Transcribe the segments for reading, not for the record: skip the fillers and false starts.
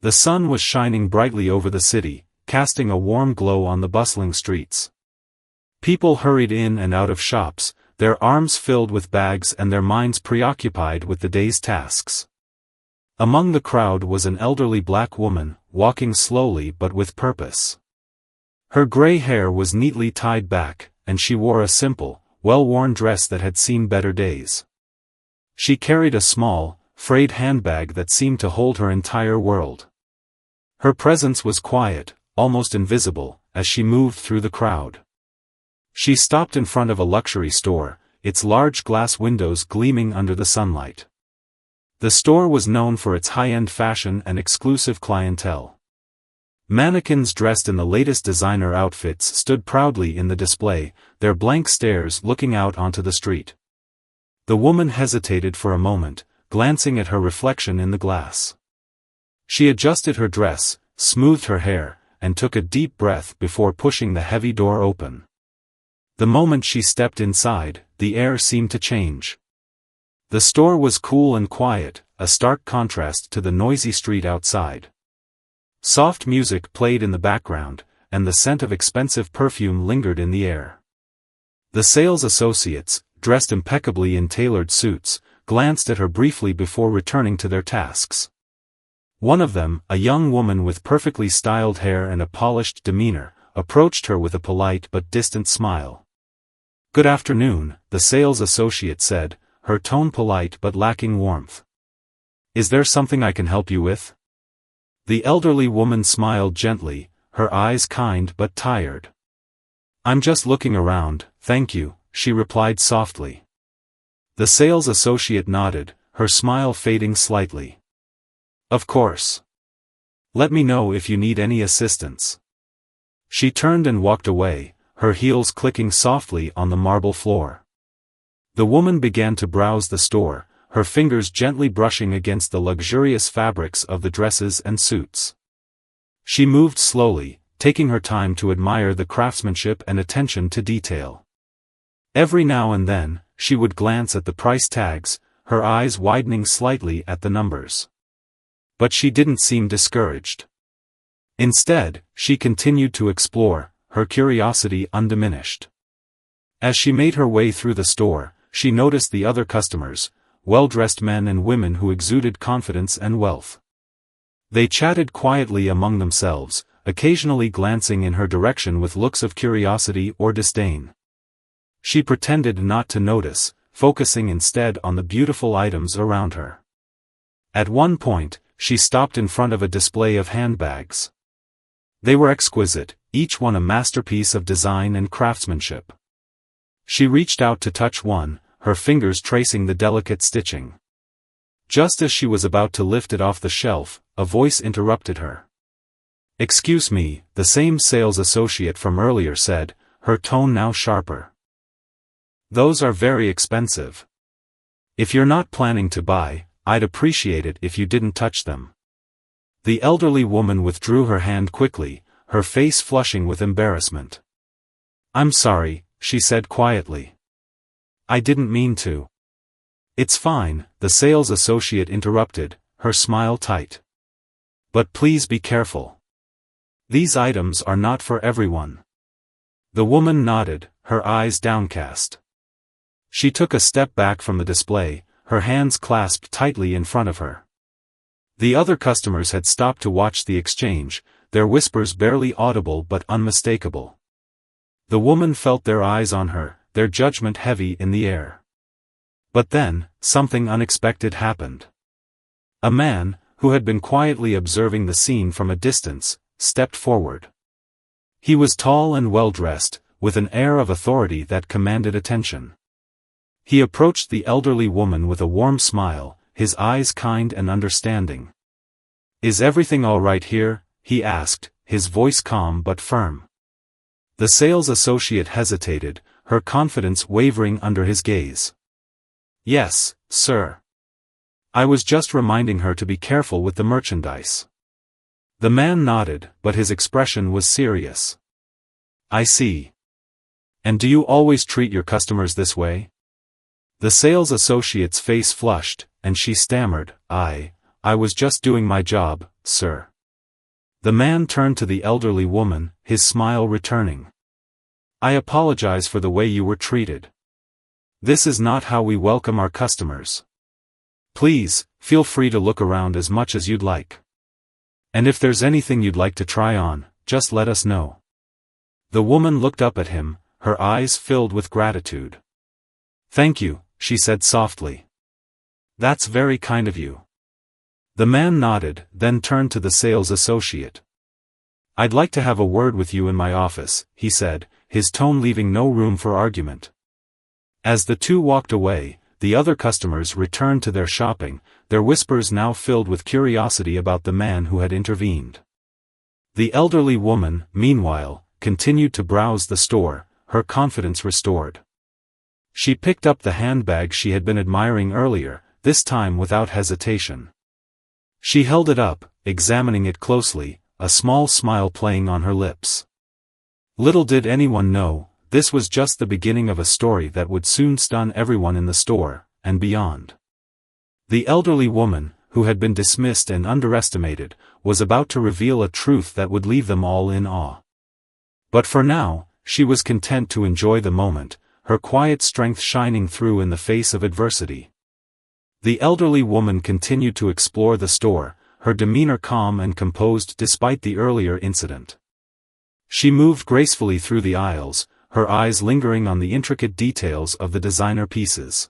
The sun was shining brightly over the city, casting a warm glow on the bustling streets. People hurried in and out of shops, their arms filled with bags and their minds preoccupied with the day's tasks. Among the crowd was an elderly black woman, walking slowly but with purpose. Her gray hair was neatly tied back, and she wore a simple, well-worn dress that had seen better days. She carried a small, frayed handbag that seemed to hold her entire world. Her presence was quiet, almost invisible, as she moved through the crowd. She stopped in front of a luxury store, its large glass windows gleaming under the sunlight. The store was known for its high-end fashion and exclusive clientele. Mannequins dressed in the latest designer outfits stood proudly in the display, their blank stares looking out onto the street. The woman hesitated for a moment, glancing at her reflection in the glass. She adjusted her dress, smoothed her hair, and took a deep breath before pushing the heavy door open. The moment she stepped inside, the air seemed to change. The store was cool and quiet, a stark contrast to the noisy street outside. Soft music played in the background, and the scent of expensive perfume lingered in the air. The sales associates, dressed impeccably in tailored suits, glanced at her briefly before returning to their tasks. One of them, a young woman with perfectly styled hair and a polished demeanor, approached her with a polite but distant smile. "Good afternoon," the sales associate said, her tone polite but lacking warmth. "Is there something I can help you with?" The elderly woman smiled gently, her eyes kind but tired. "I'm just looking around, thank you," she replied softly. The sales associate nodded, her smile fading slightly. "Of course. Let me know if you need any assistance." She turned and walked away, her heels clicking softly on the marble floor. The woman began to browse the store, her fingers gently brushing against the luxurious fabrics of the dresses and suits. She moved slowly, taking her time to admire the craftsmanship and attention to detail. Every now and then, she would glance at the price tags, her eyes widening slightly at the numbers. But she didn't seem discouraged. Instead, she continued to explore, her curiosity undiminished. As she made her way through the store, she noticed the other customers, well-dressed men and women who exuded confidence and wealth. They chatted quietly among themselves, occasionally glancing in her direction with looks of curiosity or disdain. She pretended not to notice, focusing instead on the beautiful items around her. At one point, she stopped in front of a display of handbags. They were exquisite, each one a masterpiece of design and craftsmanship. She reached out to touch one, her fingers tracing the delicate stitching. Just as she was about to lift it off the shelf, a voice interrupted her. "Excuse me," the same sales associate from earlier said, her tone now sharper. "Those are very expensive. If you're not planning to buy, I'd appreciate it if you didn't touch them." The elderly woman withdrew her hand quickly, her face flushing with embarrassment. "I'm sorry," she said quietly. "I didn't mean to." "It's fine," the sales associate interrupted, her smile tight. "But please be careful. These items are not for everyone." The woman nodded, her eyes downcast. She took a step back from the display, her hands clasped tightly in front of her. The other customers had stopped to watch the exchange, their whispers barely audible but unmistakable. The woman felt their eyes on her, their judgment heavy in the air. But then, something unexpected happened. A man, who had been quietly observing the scene from a distance, stepped forward. He was tall and well-dressed, with an air of authority that commanded attention. He approached the elderly woman with a warm smile, his eyes kind and understanding. "Is everything all right here?" he asked, his voice calm but firm. The sales associate hesitated, her confidence wavering under his gaze. "Yes, sir. I was just reminding her to be careful with the merchandise." The man nodded, but his expression was serious. "I see. And do you always treat your customers this way?" The sales associate's face flushed, and she stammered, I was just doing my job, sir." The man turned to the elderly woman, his smile returning. I apologize for the way you were treated. This is not how we welcome our customers. Please, feel free to look around as much as you'd like. And if there's anything you'd like to try on, just let us know. The woman looked up at him, her eyes filled with gratitude. Thank you, she said softly. That's very kind of you. The man nodded, then turned to the sales associate. I'd like to have a word with you in my office, he said, his tone leaving no room for argument. As the two walked away, the other customers returned to their shopping, their whispers now filled with curiosity about the man who had intervened. The elderly woman, meanwhile, continued to browse the store, her confidence restored. She picked up the handbag she had been admiring earlier, this time without hesitation. She held it up, examining it closely, a small smile playing on her lips. Little did anyone know, this was just the beginning of a story that would soon stun everyone in the store, and beyond. The elderly woman, who had been dismissed and underestimated, was about to reveal a truth that would leave them all in awe. But for now, she was content to enjoy the moment, her quiet strength shining through in the face of adversity. The elderly woman continued to explore the store, her demeanor calm and composed despite the earlier incident. She moved gracefully through the aisles, her eyes lingering on the intricate details of the designer pieces.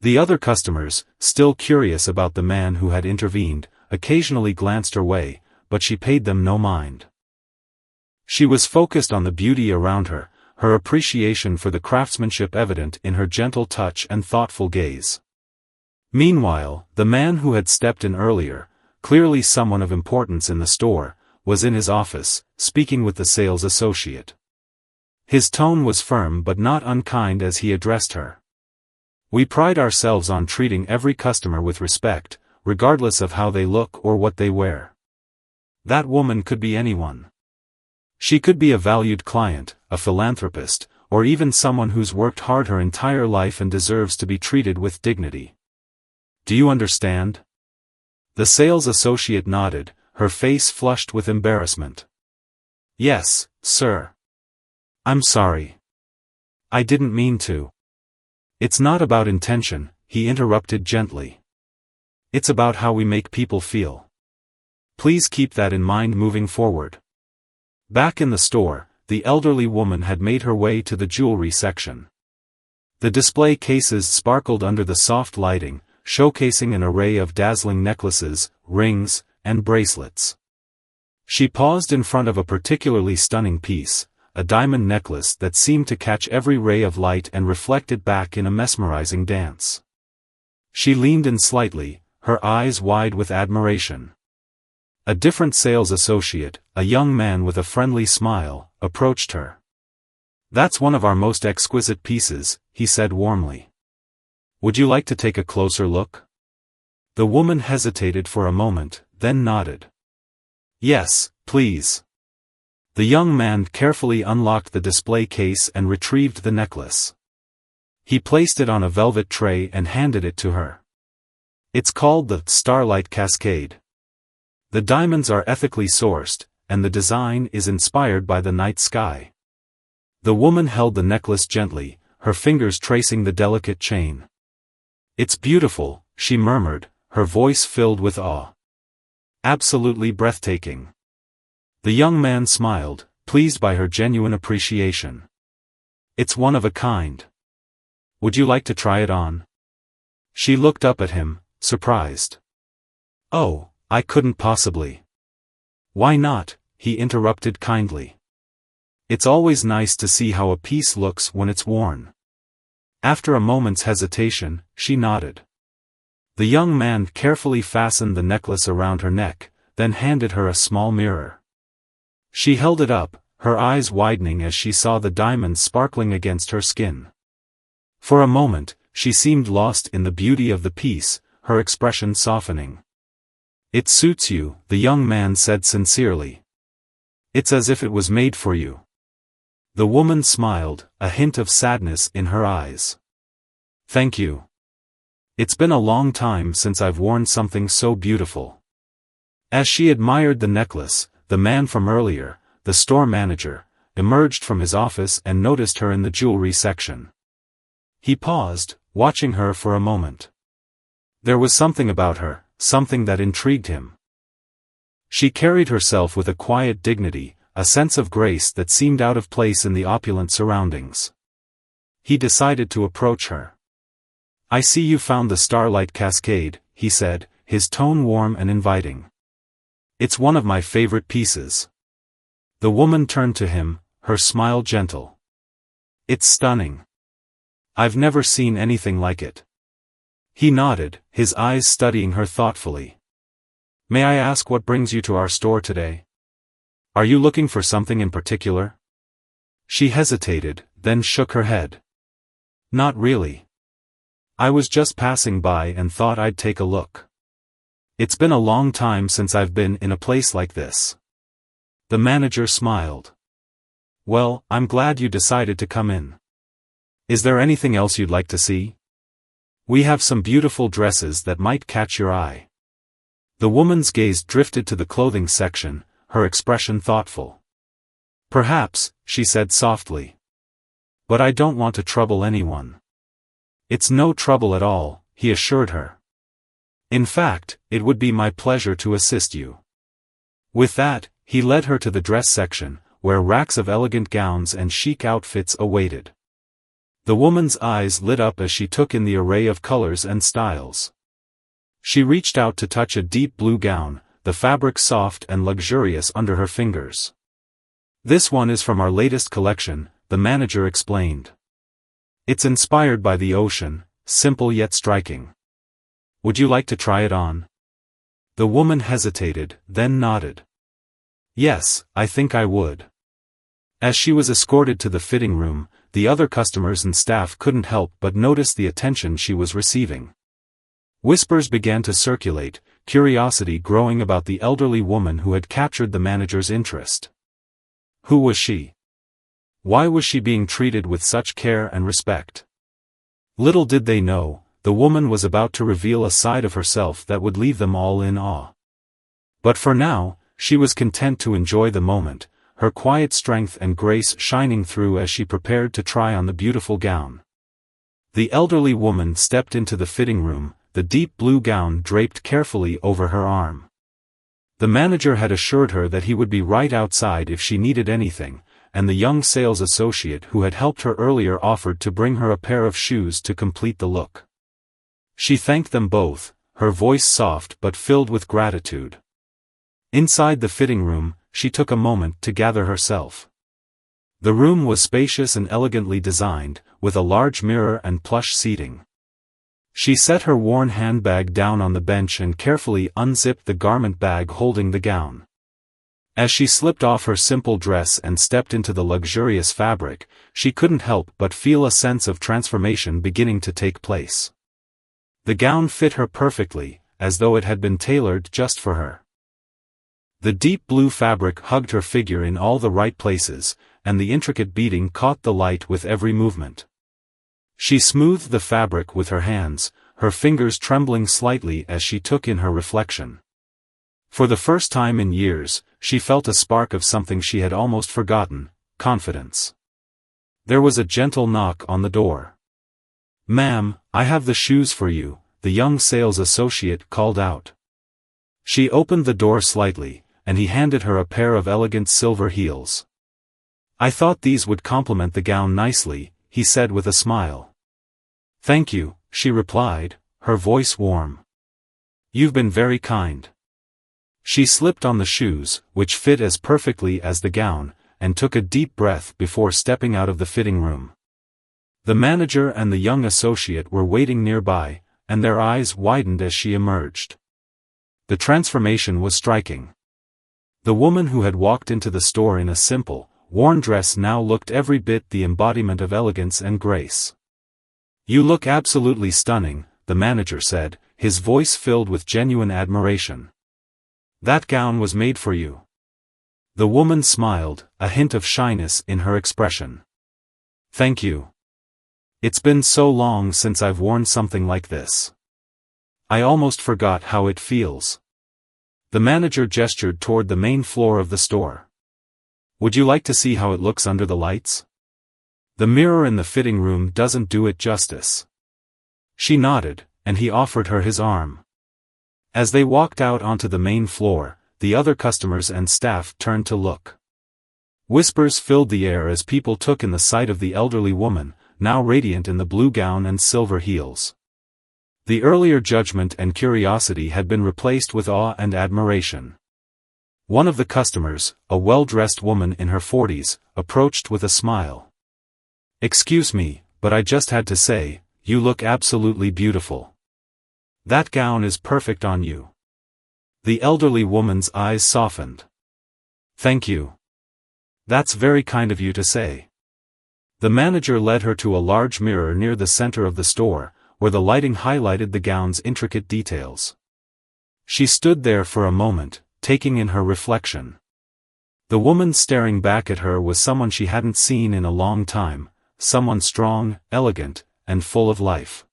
The other customers, still curious about the man who had intervened, occasionally glanced her way, but she paid them no mind. She was focused on the beauty around her, her appreciation for the craftsmanship evident in her gentle touch and thoughtful gaze. Meanwhile, the man who had stepped in earlier, clearly someone of importance in the store, was in his office, speaking with the sales associate. His tone was firm but not unkind as he addressed her. We pride ourselves on treating every customer with respect, regardless of how they look or what they wear. That woman could be anyone. She could be a valued client, a philanthropist, or even someone who's worked hard her entire life and deserves to be treated with dignity. Do you understand? The sales associate nodded, her face flushed with embarrassment. Yes, sir. I'm sorry. I didn't mean to. It's not about intention, he interrupted gently. It's about how we make people feel. Please keep that in mind moving forward. Back in the store, the elderly woman had made her way to the jewelry section. The display cases sparkled under the soft lighting, showcasing an array of dazzling necklaces, rings, and bracelets. She paused in front of a particularly stunning piece, a diamond necklace that seemed to catch every ray of light and reflect it back in a mesmerizing dance. She leaned in slightly, her eyes wide with admiration. A different sales associate, a young man with a friendly smile, approached her. That's one of our most exquisite pieces, he said warmly. Would you like to take a closer look? The woman hesitated for a moment, then nodded. Yes, please. The young man carefully unlocked the display case and retrieved the necklace. He placed it on a velvet tray and handed it to her. It's called the Starlight Cascade. The diamonds are ethically sourced, and the design is inspired by the night sky. The woman held the necklace gently, her fingers tracing the delicate chain. It's beautiful, she murmured, her voice filled with awe. Absolutely breathtaking. The young man smiled, pleased by her genuine appreciation. It's one of a kind. Would you like to try it on? She looked up at him, surprised. Oh, I couldn't possibly. Why not? He interrupted kindly. It's always nice to see how a piece looks when it's worn. After a moment's hesitation, she nodded. The young man carefully fastened the necklace around her neck, then handed her a small mirror. She held it up, her eyes widening as she saw the diamonds sparkling against her skin. For a moment, she seemed lost in the beauty of the piece, her expression softening. It suits you, the young man said sincerely. It's as if it was made for you. The woman smiled, a hint of sadness in her eyes. Thank you. It's been a long time since I've worn something so beautiful. As she admired the necklace, the man from earlier, the store manager, emerged from his office and noticed her in the jewelry section. He paused, watching her for a moment. There was something about her, something that intrigued him. She carried herself with a quiet dignity, a sense of grace that seemed out of place in the opulent surroundings. He decided to approach her. "I see you found the Starlight Cascade," he said, his tone warm and inviting. "It's one of my favorite pieces." The woman turned to him, her smile gentle. "It's stunning. I've never seen anything like it." He nodded, his eyes studying her thoughtfully. "May I ask what brings you to our store today? Are you looking for something in particular?" She hesitated, then shook her head. "Not really. I was just passing by and thought I'd take a look. It's been a long time since I've been in a place like this." The manager smiled. "Well, I'm glad you decided to come in. Is there anything else you'd like to see? We have some beautiful dresses that might catch your eye." The woman's gaze drifted to the clothing section, her expression thoughtful. "Perhaps," she said softly. "But I don't want to trouble anyone." "It's no trouble at all," he assured her. "In fact, it would be my pleasure to assist you." With that, he led her to the dress section, where racks of elegant gowns and chic outfits awaited. The woman's eyes lit up as she took in the array of colors and styles. She reached out to touch a deep blue gown, the fabric soft and luxurious under her fingers. "This one is from our latest collection," the manager explained. "It's inspired by the ocean, simple yet striking. Would you like to try it on?" The woman hesitated, then nodded. "Yes, I think I would." As she was escorted to the fitting room, the other customers and staff couldn't help but notice the attention she was receiving. Whispers began to circulate, curiosity growing about the elderly woman who had captured the manager's interest. Who was she? Why was she being treated with such care and respect? Little did they know, the woman was about to reveal a side of herself that would leave them all in awe. But for now, she was content to enjoy the moment, her quiet strength and grace shining through as she prepared to try on the beautiful gown. The elderly woman stepped into the fitting room, the deep blue gown draped carefully over her arm. The manager had assured her that he would be right outside if she needed anything, and the young sales associate who had helped her earlier offered to bring her a pair of shoes to complete the look. She thanked them both, her voice soft but filled with gratitude. Inside the fitting room, she took a moment to gather herself. The room was spacious and elegantly designed, with a large mirror and plush seating. She set her worn handbag down on the bench and carefully unzipped the garment bag holding the gown. As she slipped off her simple dress and stepped into the luxurious fabric, she couldn't help but feel a sense of transformation beginning to take place. The gown fit her perfectly, as though it had been tailored just for her. The deep blue fabric hugged her figure in all the right places, and the intricate beading caught the light with every movement. She smoothed the fabric with her hands, her fingers trembling slightly as she took in her reflection. For the first time in years, she felt a spark of something she had almost forgotten, confidence. There was a gentle knock on the door. "Ma'am, I have the shoes for you," the young sales associate called out. She opened the door slightly, and he handed her a pair of elegant silver heels. "I thought these would complement the gown nicely," he said with a smile. "Thank you," she replied, her voice warm. "You've been very kind." She slipped on the shoes, which fit as perfectly as the gown, and took a deep breath before stepping out of the fitting room. The manager and the young associate were waiting nearby, and their eyes widened as she emerged. The transformation was striking. The woman who had walked into the store in a simple, worn dress now looked every bit the embodiment of elegance and grace. "You look absolutely stunning," the manager said, his voice filled with genuine admiration. "That gown was made for you." The woman smiled, a hint of shyness in her expression. "Thank you. It's been so long since I've worn something like this. I almost forgot how it feels." The manager gestured toward the main floor of the store. Would you like to see how it looks under the lights? The mirror in the fitting room doesn't do it justice. She nodded, and he offered her his arm. As they walked out onto the main floor, the other customers and staff turned to look. Whispers filled the air as people took in the sight of the elderly woman, now radiant in the blue gown and silver heels. The earlier judgment and curiosity had been replaced with awe and admiration. One of the customers, a well-dressed woman in her 40s, approached with a smile. "Excuse me, but I just had to say, you look absolutely beautiful. That gown is perfect on you." The elderly woman's eyes softened. "Thank you. That's very kind of you to say." The manager led her to a large mirror near the center of the store, where the lighting highlighted the gown's intricate details. She stood there for a moment, taking in her reflection. The woman staring back at her was someone she hadn't seen in a long time, someone strong, elegant, and full of life.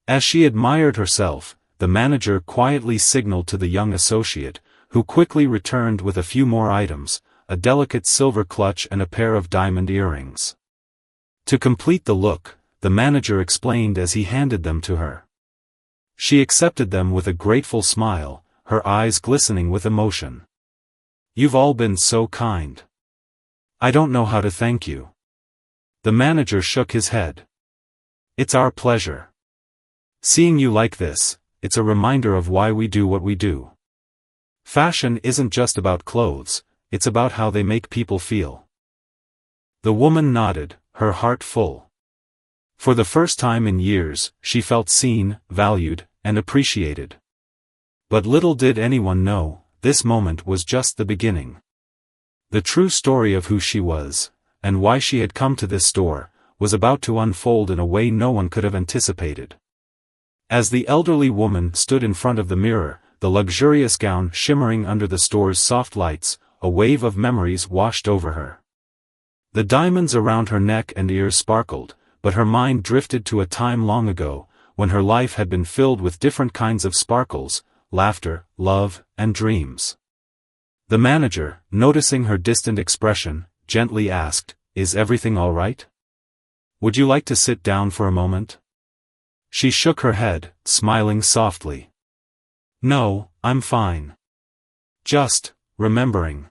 As she admired herself, the manager quietly signaled to the young associate, who quickly returned with a few more items, a delicate silver clutch and a pair of diamond earrings. To complete the look, the manager explained as he handed them to her. She accepted them with a grateful smile, her eyes glistening with emotion. "You've all been so kind. I don't know how to thank you." The manager shook his head. "It's our pleasure. Seeing you like this, it's a reminder of why we do what we do. Fashion isn't just about clothes, it's about how they make people feel." The woman nodded, her heart full. For the first time in years, she felt seen, valued, and appreciated. But little did anyone know, this moment was just the beginning. The true story of who she was, and why she had come to this store, was about to unfold in a way no one could have anticipated. As the elderly woman stood in front of the mirror, the luxurious gown shimmering under the store's soft lights, a wave of memories washed over her. The diamonds around her neck and ears sparkled, but her mind drifted to a time long ago, when her life had been filled with different kinds of sparkles, laughter, love, and dreams. The manager, noticing her distant expression, gently asked, "Is everything all right? Would you like to sit down for a moment?" She shook her head, smiling softly. "No, I'm fine. Just remembering."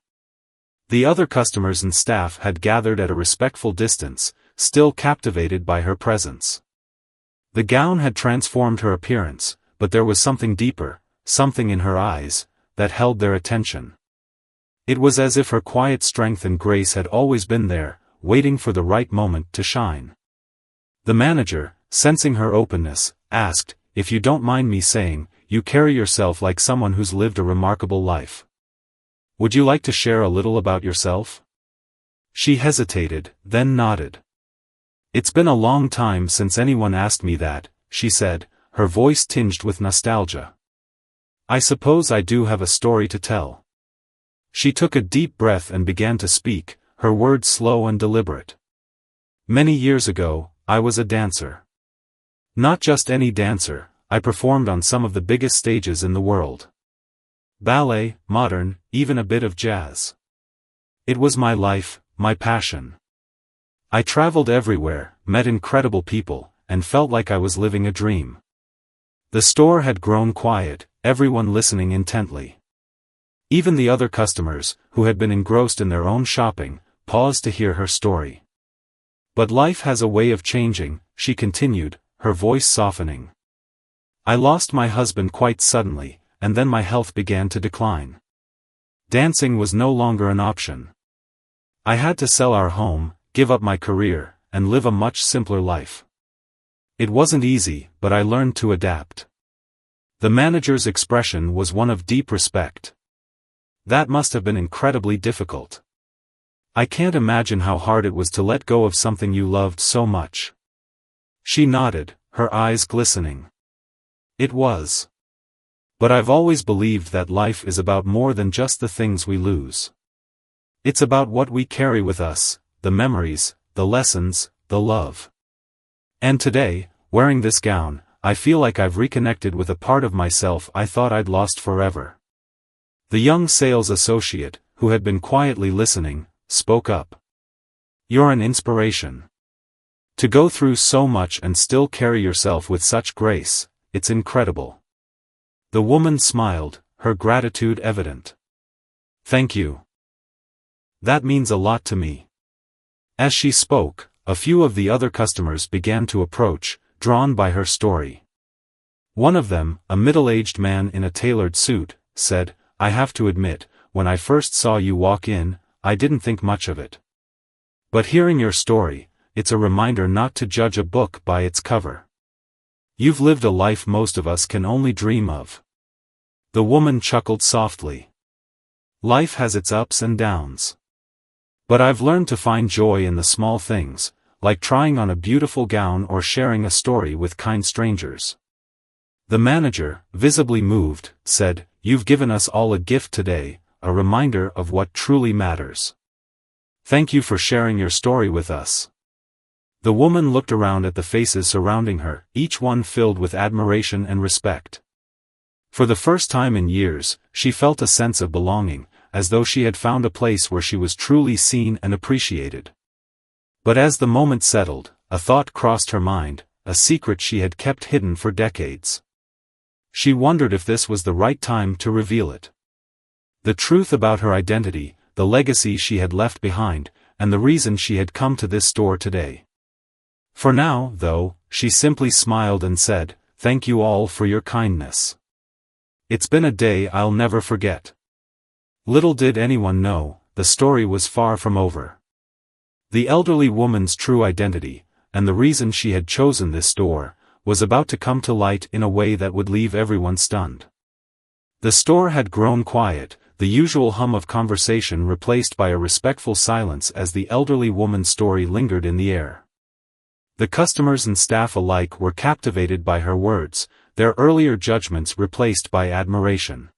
The other customers and staff had gathered at a respectful distance, still captivated by her presence. The gown had transformed her appearance, but there was something deeper, something in her eyes, that held their attention. It was as if her quiet strength and grace had always been there, waiting for the right moment to shine. The manager, sensing her openness, asked, "If you don't mind me saying, you carry yourself like someone who's lived a remarkable life. Would you like to share a little about yourself?" She hesitated, then nodded. "It's been a long time since anyone asked me that," she said, her voice tinged with nostalgia. "I suppose I do have a story to tell." She took a deep breath and began to speak, her words slow and deliberate. "Many years ago, I was a dancer. Not just any dancer, I performed on some of the biggest stages in the world. Ballet, modern, even a bit of jazz. It was my life, my passion. I traveled everywhere, met incredible people, and felt like I was living a dream." The store had grown quiet, everyone listening intently. Even the other customers, who had been engrossed in their own shopping, paused to hear her story. "But life has a way of changing," she continued, her voice softening. "I lost my husband quite suddenly, and then my health began to decline. Dancing was no longer an option. I had to sell our home, give up my career, and live a much simpler life. It wasn't easy, but I learned to adapt." The manager's expression was one of deep respect. "That must have been incredibly difficult. I can't imagine how hard it was to let go of something you loved so much." She nodded, her eyes glistening. "It was. But I've always believed that life is about more than just the things we lose. It's about what we carry with us, the memories, the lessons, the love. And today, wearing this gown, I feel like I've reconnected with a part of myself I thought I'd lost forever." The young sales associate, who had been quietly listening, spoke up. "You're an inspiration. To go through so much and still carry yourself with such grace, it's incredible." The woman smiled, her gratitude evident. "Thank you. That means a lot to me." As she spoke, a few of the other customers began to approach, drawn by her story. One of them, a middle-aged man in a tailored suit, said, "I have to admit, when I first saw you walk in, I didn't think much of it. But hearing your story, it's a reminder not to judge a book by its cover. You've lived a life most of us can only dream of." The woman chuckled softly. "Life has its ups and downs. But I've learned to find joy in the small things, like trying on a beautiful gown or sharing a story with kind strangers." The manager, visibly moved, said, "You've given us all a gift today, a reminder of what truly matters. Thank you for sharing your story with us." The woman looked around at the faces surrounding her, each one filled with admiration and respect. For the first time in years, she felt a sense of belonging, as though she had found a place where she was truly seen and appreciated. But as the moment settled, a thought crossed her mind, a secret she had kept hidden for decades. She wondered if this was the right time to reveal it. The truth about her identity, the legacy she had left behind, and the reason she had come to this store today. For now, though, she simply smiled and said, "Thank you all for your kindness. It's been a day I'll never forget." Little did anyone know, the story was far from over. The elderly woman's true identity, and the reason she had chosen this store, was about to come to light in a way that would leave everyone stunned. The store had grown quiet, the usual hum of conversation replaced by a respectful silence as the elderly woman's story lingered in the air. The customers and staff alike were captivated by her words, their earlier judgments replaced by admiration.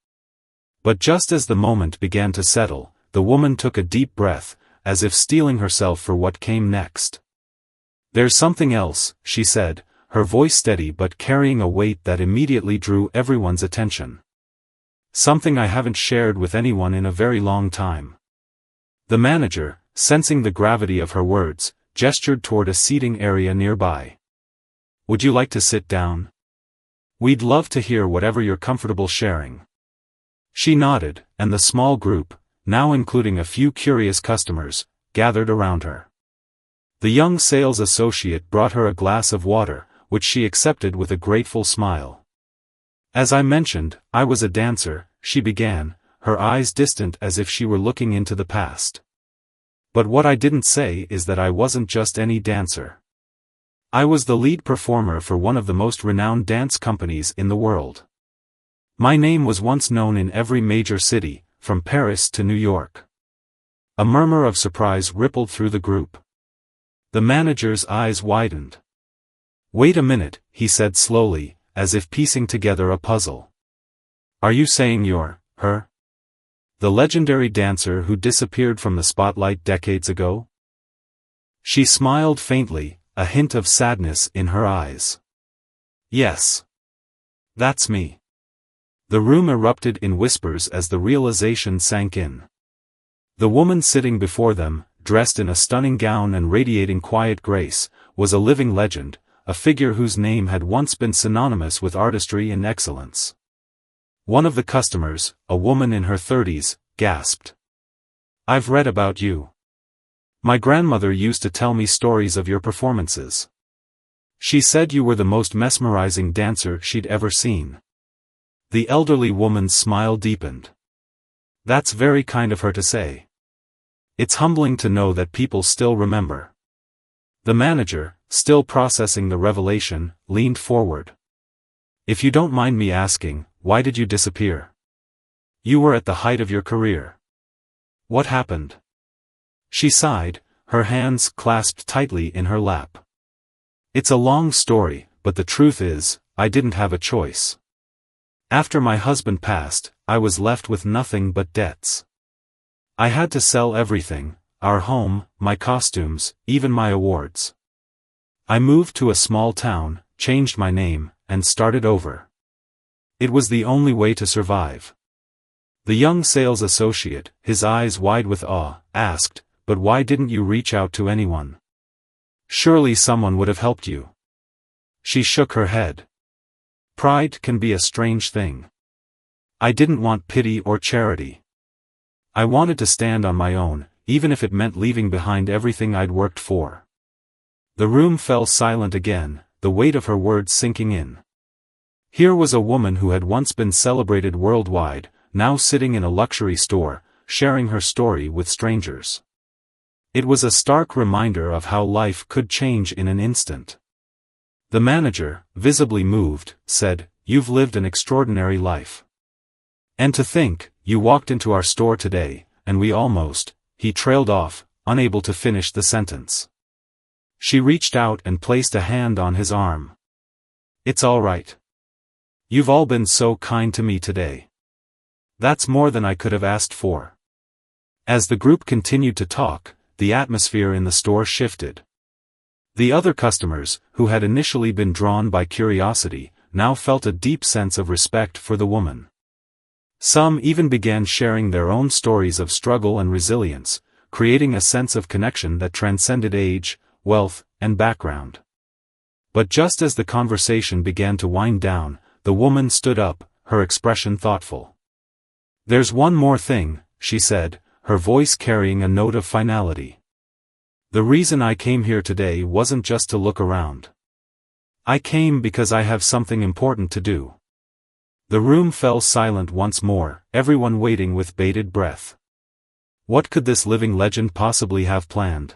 But just as the moment began to settle, the woman took a deep breath, as if steeling herself for what came next. "There's something else," she said, her voice steady but carrying a weight that immediately drew everyone's attention. "Something I haven't shared with anyone in a very long time." The manager, sensing the gravity of her words, gestured toward a seating area nearby. "Would you like to sit down? We'd love to hear whatever you're comfortable sharing." She nodded, and the small group, now including a few curious customers, gathered around her. The young sales associate brought her a glass of water, which she accepted with a grateful smile. "As I mentioned, I was a dancer," she began, her eyes distant as if she were looking into the past. "But what I didn't say is that I wasn't just any dancer. I was the lead performer for one of the most renowned dance companies in the world. My name was once known in every major city, from Paris to New York." A murmur of surprise rippled through the group. The manager's eyes widened. "Wait a minute," he said slowly, as if piecing together a puzzle. "Are you saying you're her? The legendary dancer who disappeared from the spotlight decades ago?" She smiled faintly, a hint of sadness in her eyes. "Yes. That's me." The room erupted in whispers as the realization sank in. The woman sitting before them, dressed in a stunning gown and radiating quiet grace, was a living legend, a figure whose name had once been synonymous with artistry and excellence. One of the customers, a woman in her 30s, gasped. "I've read about you. My grandmother used to tell me stories of your performances. She said you were the most mesmerizing dancer she'd ever seen." The elderly woman's smile deepened. "That's very kind of her to say. It's humbling to know that people still remember." The manager, still processing the revelation, leaned forward. "If you don't mind me asking, why did you disappear? You were at the height of your career. What happened?" She sighed, her hands clasped tightly in her lap. "It's a long story, but the truth is, I didn't have a choice. After my husband passed, I was left with nothing but debts. I had to sell everything, our home, my costumes, even my awards. I moved to a small town, changed my name, and started over. It was the only way to survive." The young sales associate, his eyes wide with awe, asked, "But why didn't you reach out to anyone? Surely someone would have helped you." She shook her head. Pride can be a strange thing. I didn't want pity or charity. I wanted to stand on my own, even if it meant leaving behind everything I'd worked for. The room fell silent again, the weight of her words sinking in. Here was a woman who had once been celebrated worldwide, now sitting in a luxury store, sharing her story with strangers. It was a stark reminder of how life could change in an instant. The manager, visibly moved, said, "You've lived an extraordinary life. And to think, you walked into our store today, and we almost," he trailed off, unable to finish the sentence. She reached out and placed a hand on his arm. "It's all right. You've all been so kind to me today. That's more than I could have asked for." As the group continued to talk, the atmosphere in the store shifted. The other customers, who had initially been drawn by curiosity, now felt a deep sense of respect for the woman. Some even began sharing their own stories of struggle and resilience, creating a sense of connection that transcended age, wealth, and background. But just as the conversation began to wind down, the woman stood up, her expression thoughtful. "There's one more thing," she said, her voice carrying a note of finality. "The reason I came here today wasn't just to look around. I came because I have something important to do." The room fell silent once more, everyone waiting with bated breath. What could this living legend possibly have planned?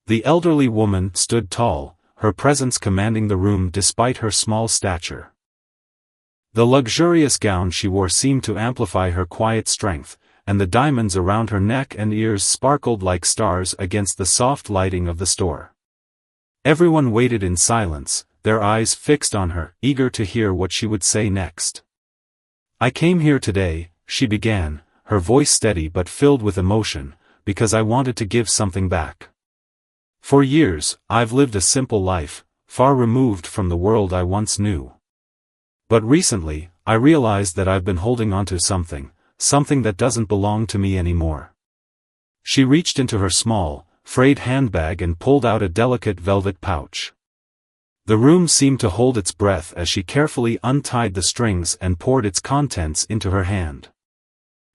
The elderly woman stood tall, her presence commanding the room despite her small stature. The luxurious gown she wore seemed to amplify her quiet strength, and the diamonds around her neck and ears sparkled like stars against the soft lighting of the store. Everyone waited in silence, their eyes fixed on her, eager to hear what she would say next. "I came here today," she began, her voice steady but filled with emotion, "because I wanted to give something back. For years, I've lived a simple life, far removed from the world I once knew. But recently, I realized that I've been holding onto something that doesn't belong to me anymore." She reached into her small, frayed handbag and pulled out a delicate velvet pouch. The room seemed to hold its breath as she carefully untied the strings and poured its contents into her hand.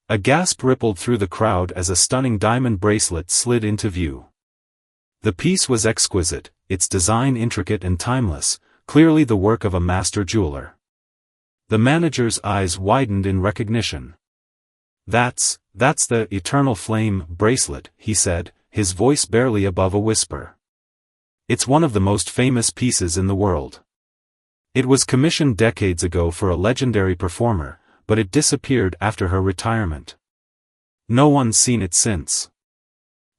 A gasp rippled through the crowd as a stunning diamond bracelet slid into view. The piece was exquisite, its design intricate and timeless, clearly the work of a master jeweler. The manager's eyes widened in recognition. That's the Eternal Flame bracelet," he said, his voice barely above a whisper. "It's one of the most famous pieces in the world. It was commissioned decades ago for a legendary performer, but it disappeared after her retirement. No one's seen it since."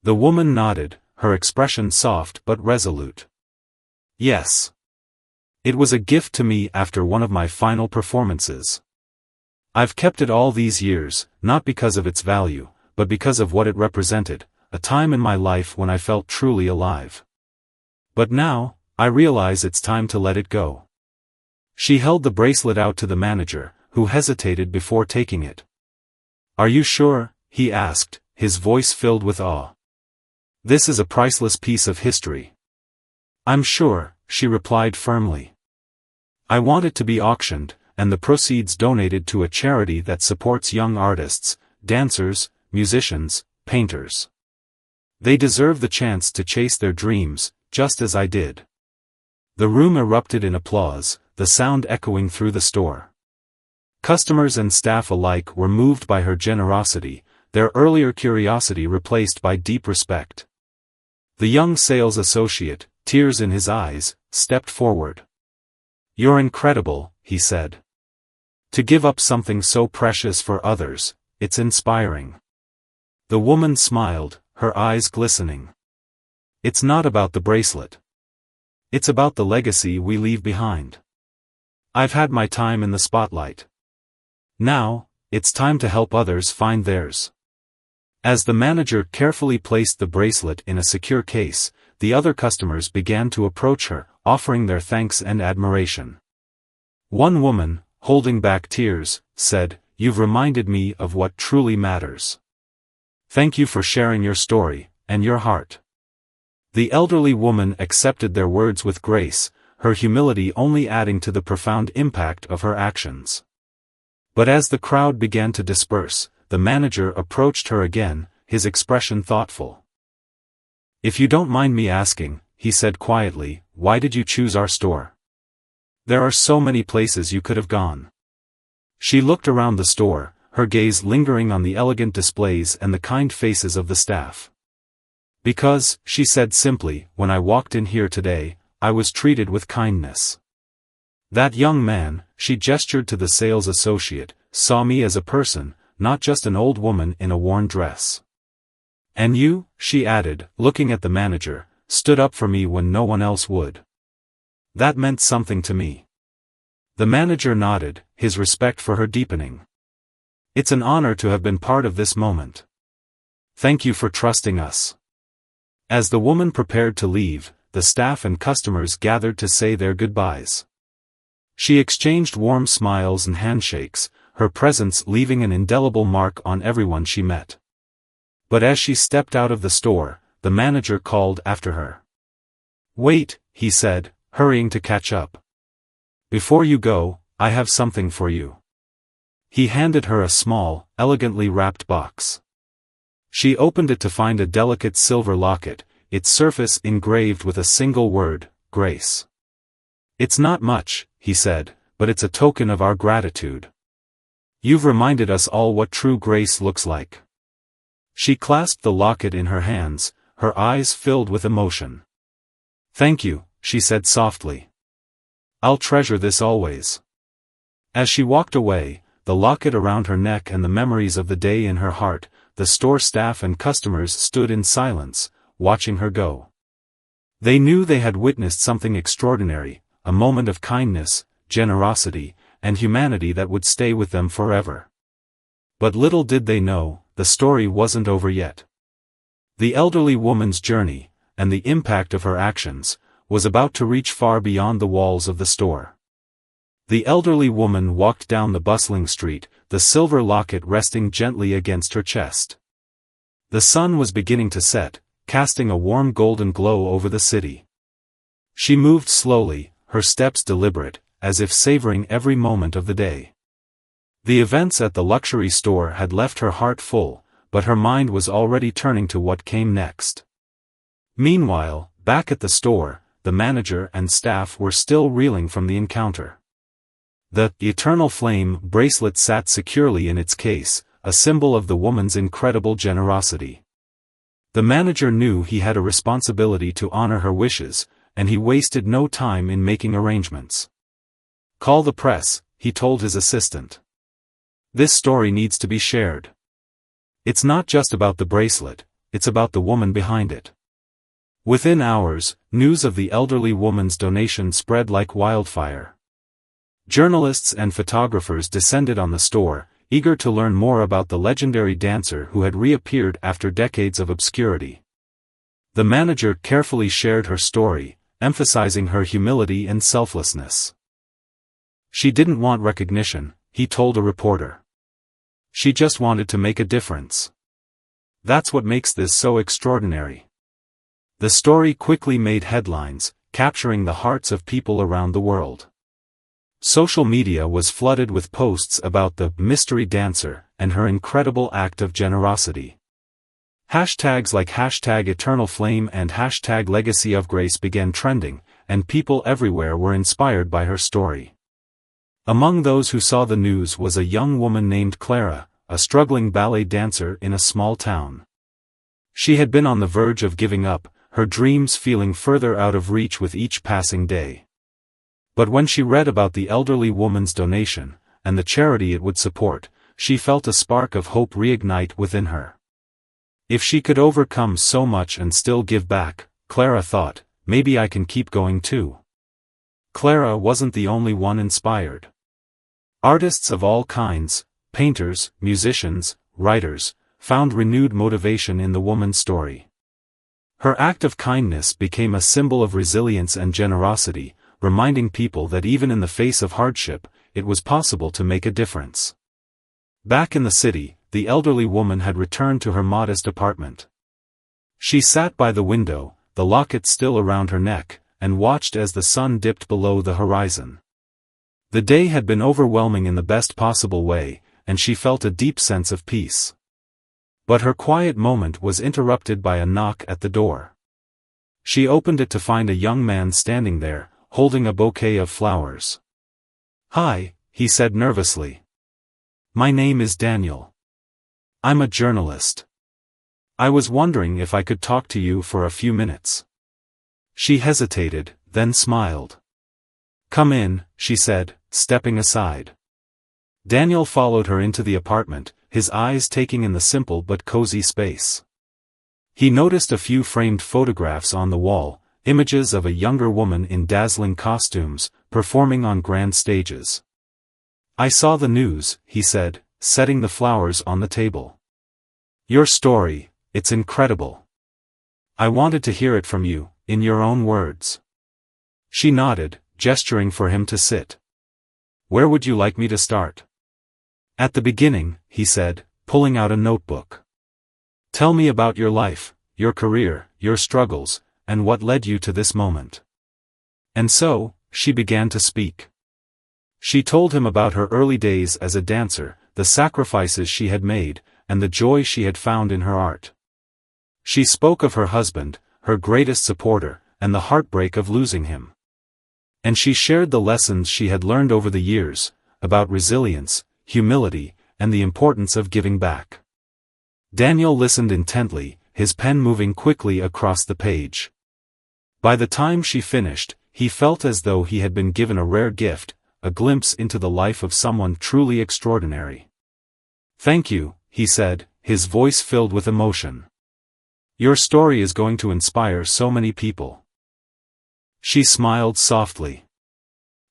The woman nodded, her expression soft but resolute. "Yes. It was a gift to me after one of my final performances. I've kept it all these years, not because of its value, but because of what it represented, a time in my life when I felt truly alive. But now, I realize it's time to let it go." She held the bracelet out to the manager, who hesitated before taking it. "Are you sure?" he asked, his voice filled with awe. "This is a priceless piece of history." "I'm sure," she replied firmly. "I want it to be auctioned, and the proceeds donated to a charity that supports young artists, dancers, musicians, painters. They deserve the chance to chase their dreams, just as I did." The room erupted in applause, the sound echoing through the store. Customers and staff alike were moved by her generosity, their earlier curiosity replaced by deep respect. The young sales associate, tears in his eyes, stepped forward. "You're incredible," he said. "To give up something so precious for others, it's inspiring." The woman smiled, her eyes glistening. "It's not about the bracelet. It's about the legacy we leave behind. I've had my time in the spotlight. Now, it's time to help others find theirs." As the manager carefully placed the bracelet in a secure case, the other customers began to approach her, offering their thanks and admiration. One woman, holding back tears, said, you've reminded me of what truly matters. Thank you for sharing your story, and your heart." The elderly woman accepted their words with grace, her humility only adding to the profound impact of her actions. But as the crowd began to disperse, the manager approached her again, his expression thoughtful. "If you don't mind me asking," he said quietly, "why did you choose our store? There are so many places you could have gone." She looked around the store, her gaze lingering on the elegant displays and the kind faces of the staff. "Because," she said simply, "when I walked in here today, I was treated with kindness. That young man," she gestured to the sales associate, "saw me as a person, not just an old woman in a worn dress. And you," she added, looking at the manager, "stood up for me when no one else would. That meant something to me." The manager nodded, his respect for her deepening. "It's an honor to have been part of this moment. Thank you for trusting us." As the woman prepared to leave, the staff and customers gathered to say their goodbyes. She exchanged warm smiles and handshakes, her presence leaving an indelible mark on everyone she met. But as she stepped out of the store, the manager called after her. "Wait," he said, hurrying to catch up. "Before you go, I have something for you." He handed her a small, elegantly wrapped box. She opened it to find a delicate silver locket, its surface engraved with a single word, "Grace." "It's not much," he said, "but it's a token of our gratitude. You've reminded us all what true grace looks like." She clasped the locket in her hands, her eyes filled with emotion. "Thank you," she said softly. "I'll treasure this always." As she walked away, the locket around her neck and the memories of the day in her heart, the store staff and customers stood in silence, watching her go. They knew they had witnessed something extraordinary, a moment of kindness, generosity, and humanity that would stay with them forever. But little did they know, the story wasn't over yet. The elderly woman's journey, and the impact of her actions, was about to reach far beyond the walls of the store. The elderly woman walked down the bustling street, the silver locket resting gently against her chest. The sun was beginning to set, casting a warm golden glow over the city. She moved slowly, her steps deliberate, as if savoring every moment of the day. The events at the luxury store had left her heart full, but her mind was already turning to what came next. Meanwhile, back at the store, the manager and staff were still reeling from the encounter. The eternal flame bracelet sat securely in its case, a symbol of the woman's incredible generosity. The manager knew he had a responsibility to honor her wishes, and he wasted no time in making arrangements. "Call the press," he told his assistant. "This story needs to be shared. It's not just about the bracelet, it's about the woman behind it." Within hours, news of the elderly woman's donation spread like wildfire. Journalists and photographers descended on the store, eager to learn more about the legendary dancer who had reappeared after decades of obscurity. The manager carefully shared her story, emphasizing her humility and selflessness. "She didn't want recognition," he told a reporter. "She just wanted to make a difference. That's what makes this so extraordinary." The story quickly made headlines, capturing the hearts of people around the world. Social media was flooded with posts about the mystery dancer and her incredible act of generosity. Hashtags like #EternalFlame and #LegacyOfGrace began trending, and people everywhere were inspired by her story. Among those who saw the news was a young woman named Clara, a struggling ballet dancer in a small town. She had been on the verge of giving up, her dreams feeling further out of reach with each passing day. But when she read about the elderly woman's donation, and the charity it would support, she felt a spark of hope reignite within her. If she could overcome so much and still give back, Clara thought, maybe I can keep going too. Clara wasn't the only one inspired. Artists of all kinds, painters, musicians, writers, found renewed motivation in the woman's story. Her act of kindness became a symbol of resilience and generosity, reminding people that even in the face of hardship, it was possible to make a difference. Back in the city, the elderly woman had returned to her modest apartment. She sat by the window, the locket still around her neck, and watched as the sun dipped below the horizon. The day had been overwhelming in the best possible way, and she felt a deep sense of peace. But her quiet moment was interrupted by a knock at the door. She opened it to find a young man standing there, holding a bouquet of flowers. "Hi," he said nervously. "My name is Daniel. I'm a journalist. I was wondering if I could talk to you for a few minutes." She hesitated, then smiled. "Come in," she said, stepping aside. Daniel followed her into the apartment, his eyes taking in the simple but cozy space. He noticed a few framed photographs on the wall, images of a younger woman in dazzling costumes, performing on grand stages. "I saw the news," he said, setting the flowers on the table. "Your story, it's incredible. I wanted to hear it from you, in your own words." She nodded, gesturing for him to sit. "Where would you like me to start?" "At the beginning," he said, pulling out a notebook. "Tell me about your life, your career, your struggles, and what led you to this moment." And so, she began to speak. She told him about her early days as a dancer, the sacrifices she had made, and the joy she had found in her art. She spoke of her husband, her greatest supporter, and the heartbreak of losing him. And she shared the lessons she had learned over the years, about resilience, humility, and the importance of giving back. Daniel listened intently, his pen moving quickly across the page. By the time she finished, he felt as though he had been given a rare gift, a glimpse into the life of someone truly extraordinary. "Thank you," he said, his voice filled with emotion. "Your story is going to inspire so many people." She smiled softly.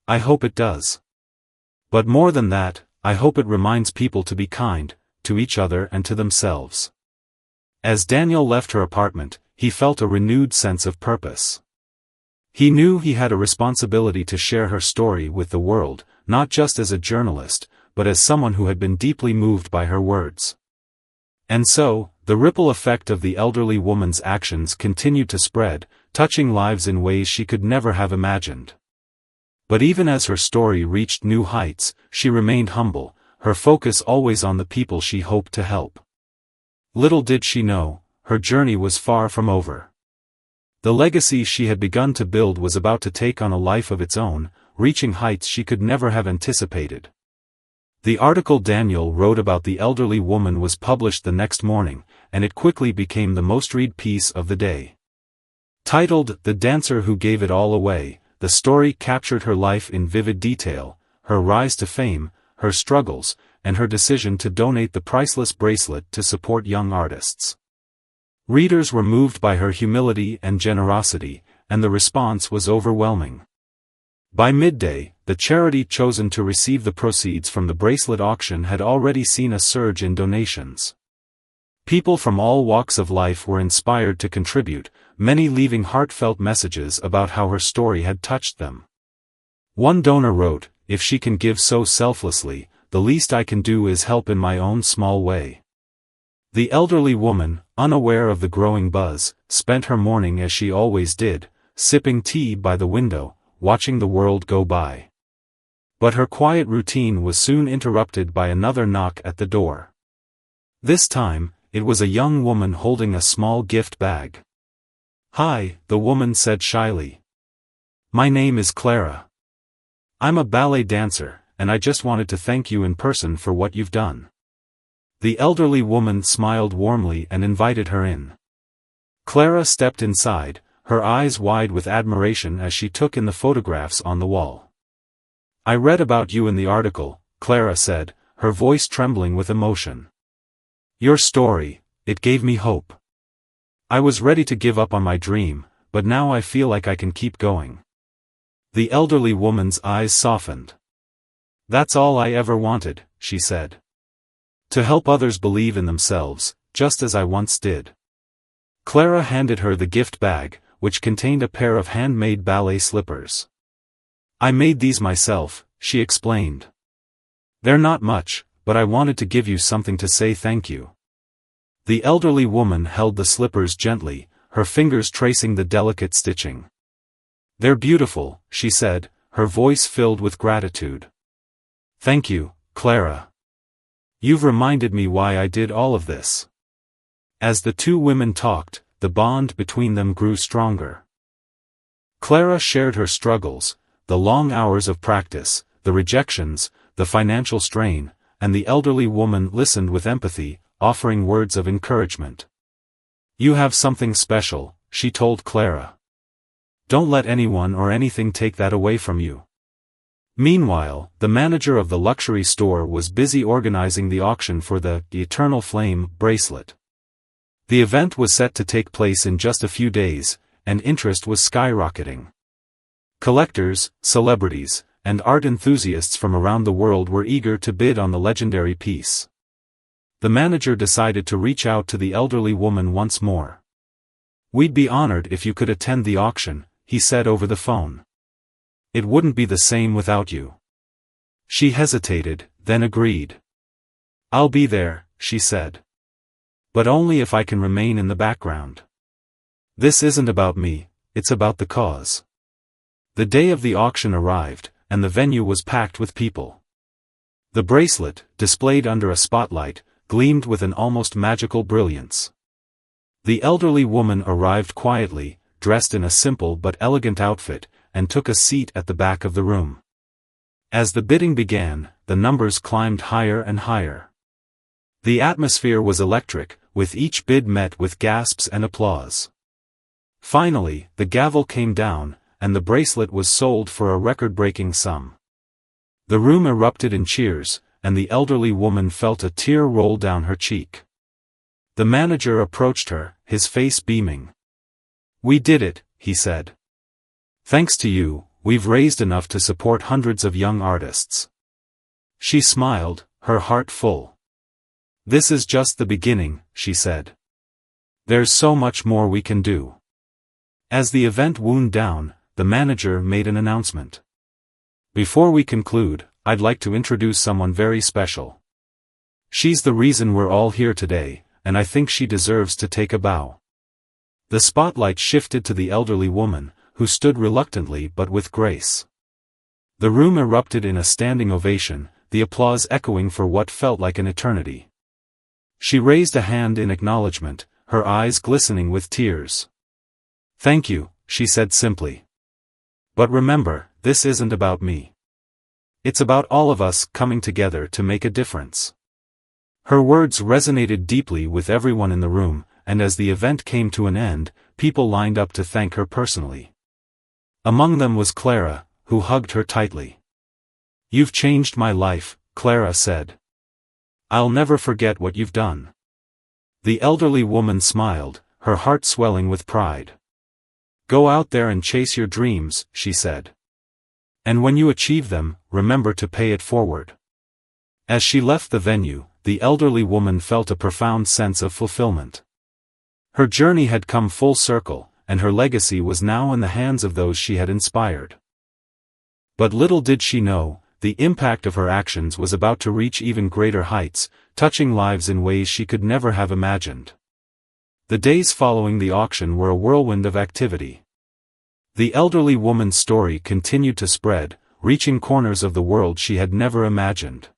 "I hope it does. But more than that, I hope it reminds people to be kind, to each other and to themselves." As Daniel left her apartment, he felt a renewed sense of purpose. He knew he had a responsibility to share her story with the world, not just as a journalist, but as someone who had been deeply moved by her words. And so, the ripple effect of the elderly woman's actions continued to spread, touching lives in ways she could never have imagined. But even as her story reached new heights, she remained humble, her focus always on the people she hoped to help. Little did she know, her journey was far from over. The legacy she had begun to build was about to take on a life of its own, reaching heights she could never have anticipated. The article Daniel wrote about the elderly woman was published the next morning, and it quickly became the most read piece of the day. Titled "The Dancer Who Gave It All Away," the story captured her life in vivid detail, her rise to fame, her struggles, and her decision to donate the priceless bracelet to support young artists. Readers were moved by her humility and generosity, and the response was overwhelming. By midday, the charity chosen to receive the proceeds from the bracelet auction had already seen a surge in donations. People from all walks of life were inspired to contribute, many leaving heartfelt messages about how her story had touched them. One donor wrote, "If she can give so selflessly, the least I can do is help in my own small way." The elderly woman, unaware of the growing buzz, spent her morning as she always did, sipping tea by the window, watching the world go by. But her quiet routine was soon interrupted by another knock at the door. This time, it was a young woman holding a small gift bag. "Hi," the woman said shyly. "My name is Clara. I'm a ballet dancer, and I just wanted to thank you in person for what you've done." The elderly woman smiled warmly and invited her in. Clara stepped inside, her eyes wide with admiration as she took in the photographs on the wall. "I read about you in the article," Clara said, her voice trembling with emotion. "Your story, it gave me hope. I was ready to give up on my dream, but now I feel like I can keep going." The elderly woman's eyes softened. "That's all I ever wanted," she said. "To help others believe in themselves, just as I once did." Clara handed her the gift bag, which contained a pair of handmade ballet slippers. "I made these myself," she explained. "They're not much, but I wanted to give you something to say thank you." The elderly woman held the slippers gently, her fingers tracing the delicate stitching. "They're beautiful," she said, her voice filled with gratitude. "Thank you, Clara. You've reminded me why I did all of this." As the two women talked, the bond between them grew stronger. Clara shared her struggles, the long hours of practice, the rejections, the financial strain, and the elderly woman listened with empathy, offering words of encouragement. "You have something special," she told Clara. "Don't let anyone or anything take that away from you." Meanwhile, the manager of the luxury store was busy organizing the auction for the Eternal Flame bracelet. The event was set to take place in just a few days, and interest was skyrocketing. Collectors, celebrities, and art enthusiasts from around the world were eager to bid on the legendary piece. The manager decided to reach out to the elderly woman once more. "We'd be honored if you could attend the auction," he said over the phone. "It wouldn't be the same without you." She hesitated, then agreed. "I'll be there," she said. "But only if I can remain in the background. This isn't about me, it's about the cause." The day of the auction arrived, and the venue was packed with people. The bracelet, displayed under a spotlight, gleamed with an almost magical brilliance. The elderly woman arrived quietly, dressed in a simple but elegant outfit, and took a seat at the back of the room. As the bidding began, the numbers climbed higher and higher. The atmosphere was electric, with each bid met with gasps and applause. Finally, the gavel came down, and the bracelet was sold for a record-breaking sum. The room erupted in cheers, and the elderly woman felt a tear roll down her cheek. The manager approached her, his face beaming. "We did it," he said. "Thanks to you, we've raised enough to support hundreds of young artists." She smiled, her heart full. "This is just the beginning," she said. "There's so much more we can do." As the event wound down, the manager made an announcement. "Before we conclude, I'd like to introduce someone very special. She's the reason we're all here today, and I think she deserves to take a bow." The spotlight shifted to the elderly woman, who stood reluctantly but with grace. The room erupted in a standing ovation, the applause echoing for what felt like an eternity. She raised a hand in acknowledgement, her eyes glistening with tears. "Thank you," she said simply. "But remember, this isn't about me. It's about all of us coming together to make a difference." Her words resonated deeply with everyone in the room, and as the event came to an end, people lined up to thank her personally. Among them was Clara, who hugged her tightly. "You've changed my life," Clara said. "I'll never forget what you've done." The elderly woman smiled, her heart swelling with pride. "Go out there and chase your dreams," she said. "And when you achieve them, remember to pay it forward." As she left the venue, the elderly woman felt a profound sense of fulfillment. Her journey had come full circle, and her legacy was now in the hands of those she had inspired. But little did she know, the impact of her actions was about to reach even greater heights, touching lives in ways she could never have imagined. The days following the auction were a whirlwind of activity. The elderly woman's story continued to spread, reaching corners of the world she had never imagined.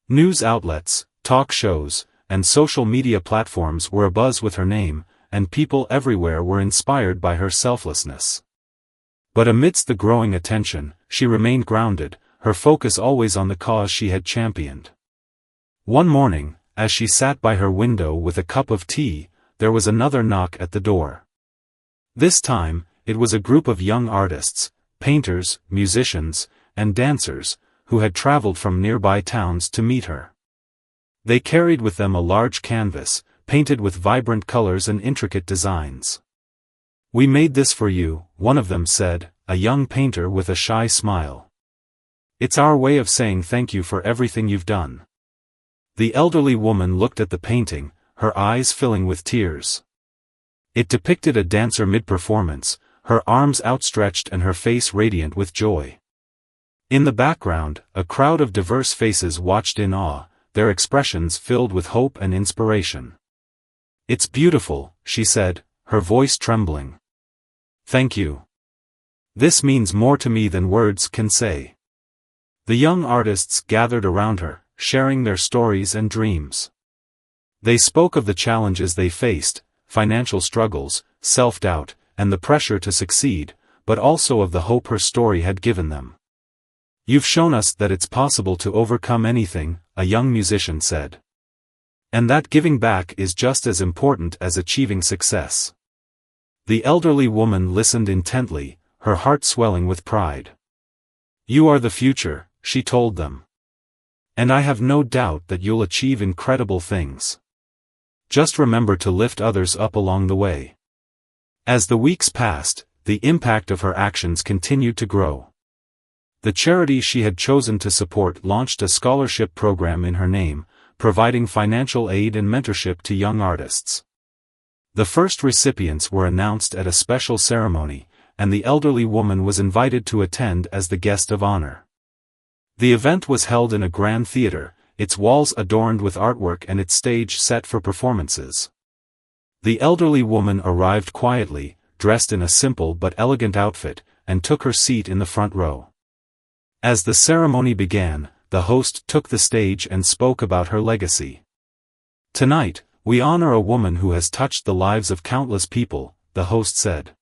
News outlets, talk shows, and social media platforms were abuzz with her name, and people everywhere were inspired by her selflessness. But amidst the growing attention, she remained grounded, her focus always on the cause she had championed. One morning, as she sat by her window with a cup of tea, there was another knock at the door. This time, it was a group of young artists, painters, musicians, and dancers, who had traveled from nearby towns to meet her. They carried with them a large canvas, painted with vibrant colors and intricate designs. "We made this for you," one of them said, a young painter with a shy smile. "It's our way of saying thank you for everything you've done." The elderly woman looked at the painting, her eyes filling with tears. It depicted a dancer mid-performance, her arms outstretched and her face radiant with joy. In the background, a crowd of diverse faces watched in awe, their expressions filled with hope and inspiration. "It's beautiful," she said, her voice trembling. "Thank you. This means more to me than words can say." The young artists gathered around her, sharing their stories and dreams. They spoke of the challenges they faced, financial struggles, self-doubt, and the pressure to succeed, but also of the hope her story had given them. "You've shown us that it's possible to overcome anything," a young musician said. "And that giving back is just as important as achieving success." The elderly woman listened intently, her heart swelling with pride. "You are the future," she told them. "And I have no doubt that you'll achieve incredible things. Just remember to lift others up along the way." As the weeks passed, the impact of her actions continued to grow. The charity she had chosen to support launched a scholarship program in her name, providing financial aid and mentorship to young artists. The first recipients were announced at a special ceremony, and the elderly woman was invited to attend as the guest of honor. The event was held in a grand theater, its walls adorned with artwork and its stage set for performances. The elderly woman arrived quietly, dressed in a simple but elegant outfit, and took her seat in the front row. As the ceremony began, the host took the stage and spoke about her legacy. "Tonight, we honor a woman who has touched the lives of countless people," the host said.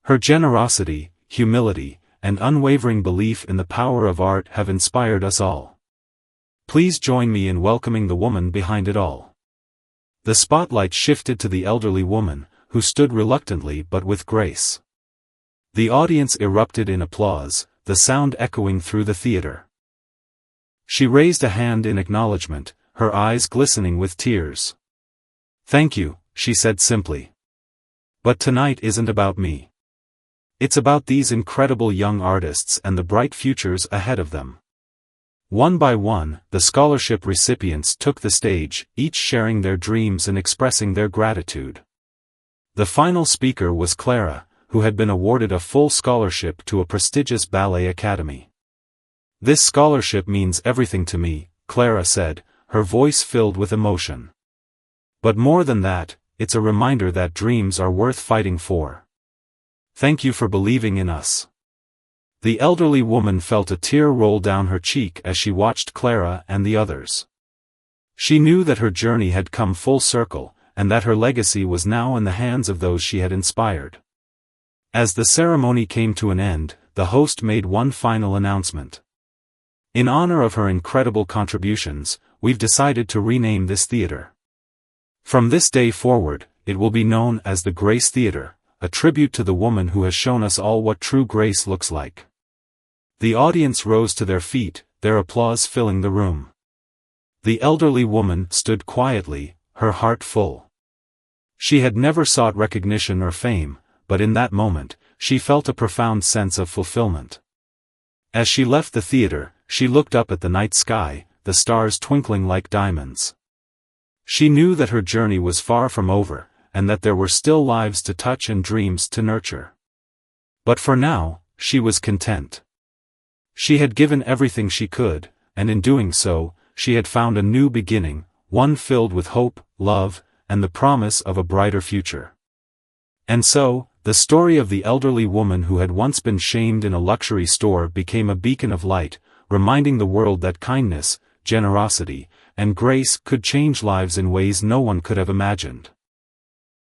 "Her generosity, humility, and unwavering belief in the power of art have inspired us all. Please join me in welcoming the woman behind it all." The spotlight shifted to the elderly woman, who stood reluctantly but with grace. The audience erupted in applause, the sound echoing through the theater. She raised a hand in acknowledgement, her eyes glistening with tears. "Thank you," she said simply. "But tonight isn't about me. It's about these incredible young artists and the bright futures ahead of them." One by one, the scholarship recipients took the stage, each sharing their dreams and expressing their gratitude. The final speaker was Clara, who had been awarded a full scholarship to a prestigious ballet academy. "This scholarship means everything to me," Clara said, her voice filled with emotion. "But more than that, it's a reminder that dreams are worth fighting for. Thank you for believing in us." The elderly woman felt a tear roll down her cheek as she watched Clara and the others. She knew that her journey had come full circle, and that her legacy was now in the hands of those she had inspired. As the ceremony came to an end, the host made one final announcement. "In honor of her incredible contributions, we've decided to rename this theater. From this day forward, it will be known as the Grace Theater, a tribute to the woman who has shown us all what true grace looks like." The audience rose to their feet, their applause filling the room. The elderly woman stood quietly, her heart full. She had never sought recognition or fame, but in that moment, she felt a profound sense of fulfillment. As she left the theater, she looked up at the night sky, the stars twinkling like diamonds. She knew that her journey was far from over, and that there were still lives to touch and dreams to nurture. But for now, she was content. She had given everything she could, and in doing so, she had found a new beginning, one filled with hope, love, and the promise of a brighter future. And so, the story of the elderly woman who had once been shamed in a luxury store became a beacon of light, reminding the world that kindness, generosity, and grace could change lives in ways no one could have imagined.